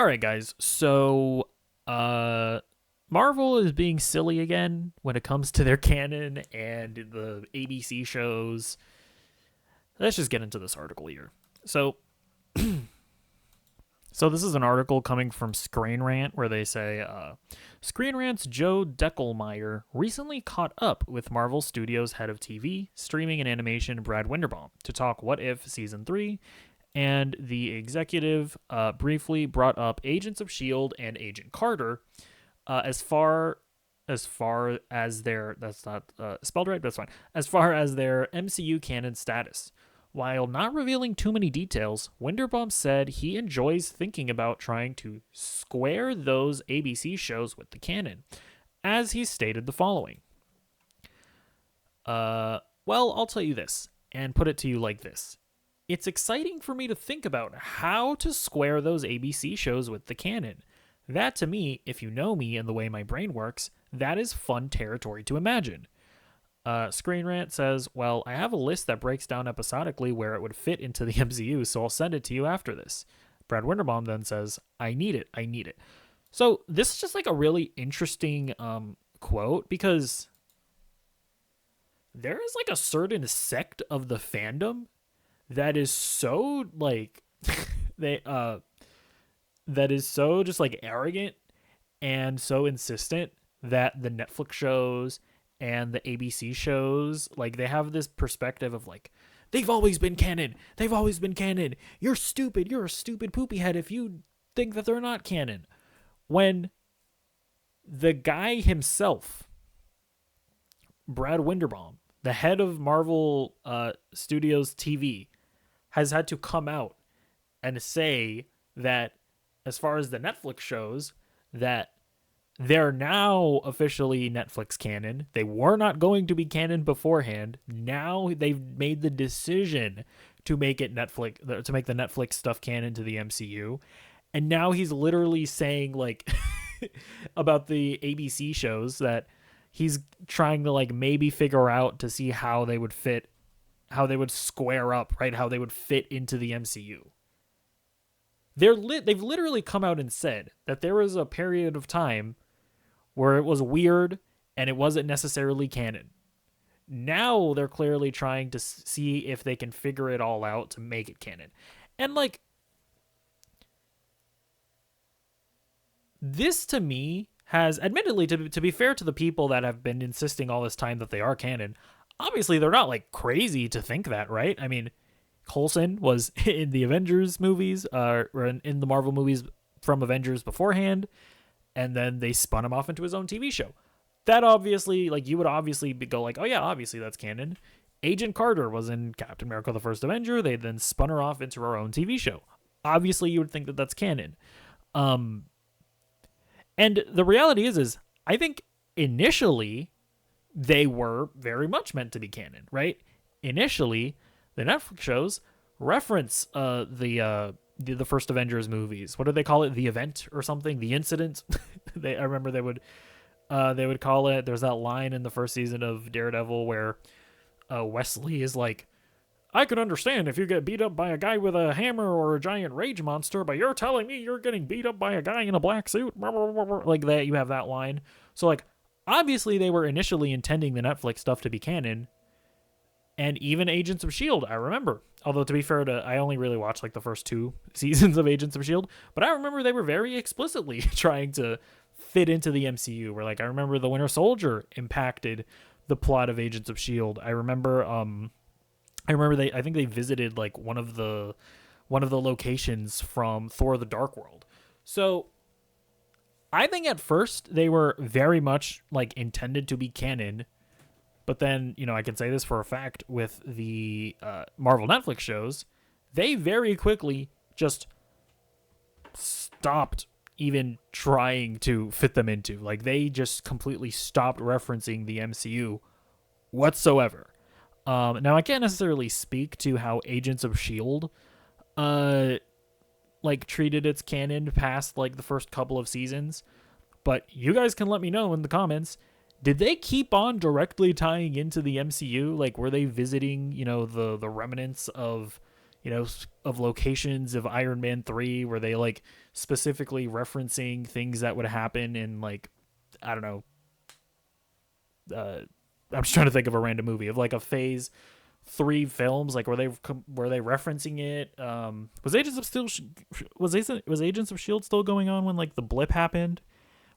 All right, guys. So, Marvel is being silly again when it comes to their canon and the ABC shows. Let's just get into this article here. So, this is an article coming from Screen Rant where they say, Screen Rant's Joe Deckelmeyer recently caught up with Marvel Studios head of TV, streaming, and animation Brad Winderbaum to talk What If Season 3, and the executive briefly brought up Agents of S.H.I.E.L.D. and Agent Carter as their, that's not spelled right, but that's fine, as far as their MCU canon status. While not revealing too many details, Winderbaum said he enjoys thinking about trying to square those ABC shows with the canon, as he stated the following. Well, I'll tell you this, and put it to you like this. It's exciting for me to think about how to square those ABC shows with the canon. That, to me, if you know me and the way my brain works, that is fun territory to imagine. Screen Rant says, well, I have a list that breaks down episodically where it would fit into the MCU, so I'll send it to you after this. Brad Winderbaum then says, I need it. So this is just like a really interesting quote, because there is like a certain sect of the fandom that is so like that is so just like arrogant and so insistent that the Netflix shows and the ABC shows, like, they have this perspective of like, they've always been canon. You're stupid. You're a stupid poopy head if you think that they're not canon. When the guy himself, Brad Winderbaum, the head of Marvel Studios TV, has had to come out and say that as far as the Netflix shows, that they're now officially Netflix canon. They were not going to be canon beforehand. Now they've made the decision to make it Netflix, to make the Netflix stuff canon to the MCU. And now he's literally saying, like, about the ABC shows that he's trying to, like, maybe figure out to see how they would fit, how they would square up, right? How they would fit into the MCU. They've literally come out and said that there was a period of time where it was weird and it wasn't necessarily canon. Now they're clearly trying to see if they can figure it all out to make it canon. And, like, this to me has, admittedly, to be fair to the people that have been insisting all this time that they are canon, obviously they're not, like, crazy to think that, right? I mean, Coulson was in the Avengers movies, or in the Marvel movies from Avengers beforehand, and then they spun him off into his own TV show. That obviously, like, you would obviously go like, oh yeah, obviously that's canon. Agent Carter was in Captain America: The First Avenger. They then spun her off into her own TV show. Obviously, you would think that that's canon. And the reality is I think initially they were very much meant to be canon, right? Initially, the Netflix shows reference the first Avengers movies. What do they call it? The event or something? The incident? I remember they would call it. There's that line in the first season of Daredevil where Wesley is like, I could understand if you get beat up by a guy with a hammer or a giant rage monster, but you're telling me you're getting beat up by a guy in a black suit? Like that, you have that line. So, like, obviously they were initially intending the Netflix stuff to be canon. And even Agents of S.H.I.E.L.D., I remember. Although, to be fair, I only really watched, like, the first 2 seasons of Agents of S.H.I.E.L.D., but I remember they were very explicitly trying to fit into the MCU, where, like, I remember the Winter Soldier impacted the plot of Agents of S.H.I.E.L.D. I remember I think they visited, like, one of the locations from Thor: The Dark World. So I think at first they were very much, like, intended to be canon. But then, you know, I can say this for a fact with the Marvel Netflix shows, they very quickly just stopped even trying to fit them into. Like, they just completely stopped referencing the MCU whatsoever. Now, I can't necessarily speak to how Agents of S.H.I.E.L.D. Like, treated its canon past, like, the first couple of seasons. But you guys can let me know in the comments. Did they keep on directly tying into the MCU? Like, were they visiting, you know, the remnants of, of locations of Iron Man 3 where they like specifically referencing things that would happen in like, I don't know, I'm just trying to think of a random movie of like a phase 3 films, like were they referencing it? Was Agents of Steel was Agents of Shield still going on when like the blip happened?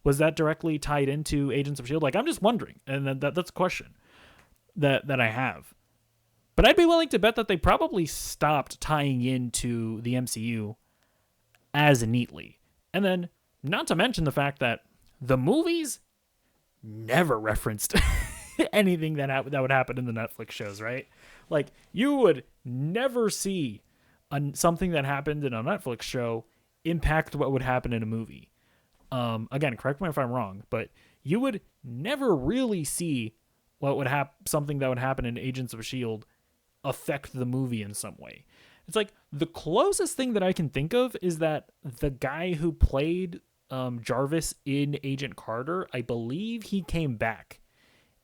Was that directly tied into Agents of Shield? Like, I'm just wondering, and that's a question that I have. But I'd be willing to bet that they probably stopped tying into the MCU as neatly. And then, not to mention the fact that the movies never referenced anything that would happen in the Netflix shows, right? Like, you would never see something that happened in a Netflix show impact what would happen in a movie. Again, correct me if I'm wrong, but you would never really see what would something that would happen in Agents of S.H.I.E.L.D. affect the movie in some way. It's like the closest thing that I can think of is that the guy who played Jarvis in Agent Carter, I believe he came back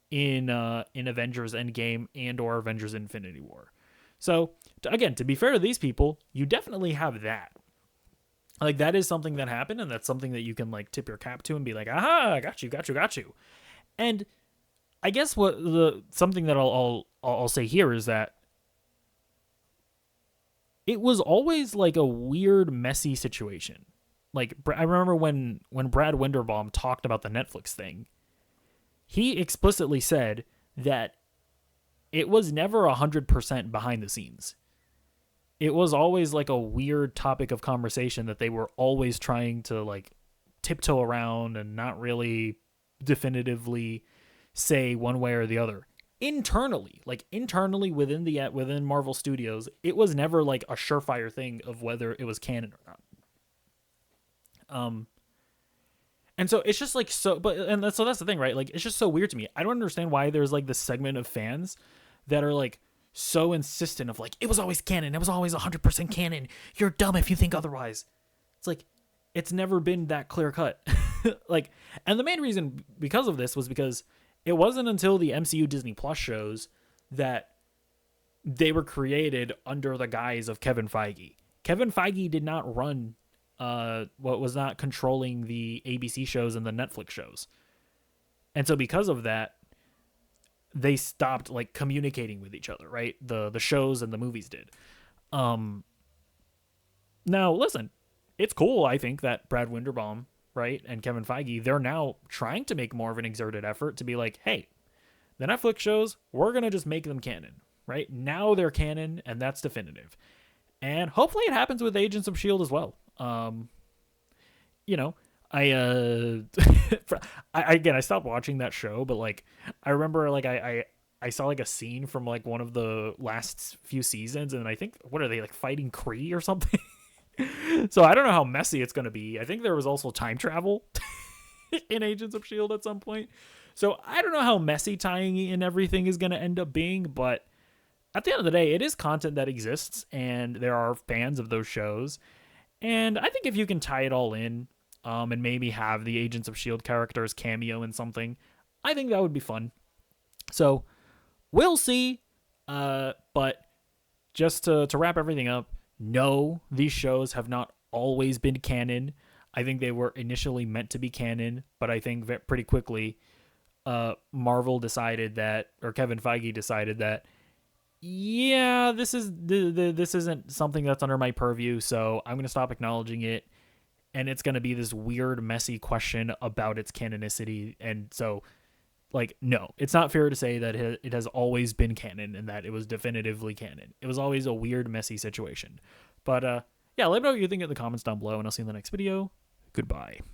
in Avengers Endgame and or Avengers Infinity War. So again, to be fair to these people, you definitely have that. Like, that is something that happened, and that's something that you can like tip your cap to and be like, aha, got you. And I guess something that I'll say here is that it was always like a weird, messy situation. Like, I remember when Brad Winderbaum talked about the Netflix thing, he explicitly said that it was never 100% behind the scenes. It was always like a weird topic of conversation that they were always trying to like tiptoe around and not really definitively say one way or the other. Internally within Marvel Studios, it was never like a surefire thing of whether it was canon or not. And so it's just like so that's the thing, right? Like, it's just so weird to me. I don't understand why there's like this segment of fans that are like so insistent of like, it was always canon, it was always 100% canon, you're dumb if you think otherwise. It's like, it's never been that clear cut. Like, and the main reason because of this was because it wasn't until the MCU Disney Plus shows that they were created under the guise of Kevin Feige. Kevin Feige did not run was not controlling the ABC shows and the Netflix shows. And so because of that, they stopped like communicating with each other, right? The shows and the movies did. Now listen, it's cool, I think, that Brad Winderbaum, right, and Kevin Feige, they're now trying to make more of an exerted effort to be like, hey, the Netflix shows, we're going to just make them canon, right? Now they're canon, and that's definitive. And hopefully it happens with Agents of S.H.I.E.L.D. as well. I stopped watching that show, but like, I remember like I saw like a scene from like one of the last few seasons, and I think, what are they, like fighting Kree or something? So I don't know how messy it's going to be. I think there was also time travel in Agents of S.H.I.E.L.D. at some point. So I don't know how messy tying in everything is going to end up being, but at the end of the day, it is content that exists, and there are fans of those shows. And I think if you can tie it all in, and maybe have the Agents of S.H.I.E.L.D. characters cameo in something, I think that would be fun. So we'll see. But just to wrap everything up, no, these shows have not always been canon. I think they were initially meant to be canon, but I think that pretty quickly, Marvel decided that, or Kevin Feige decided that, yeah, this isn't something that's under my purview, so I'm going to stop acknowledging it, and it's going to be this weird, messy question about its canonicity. And so, like, no, it's not fair to say that it has always been canon and that it was definitively canon. It was always a weird, messy situation. But yeah, let me know what you think in the comments down below, and I'll see you in the next video. Goodbye.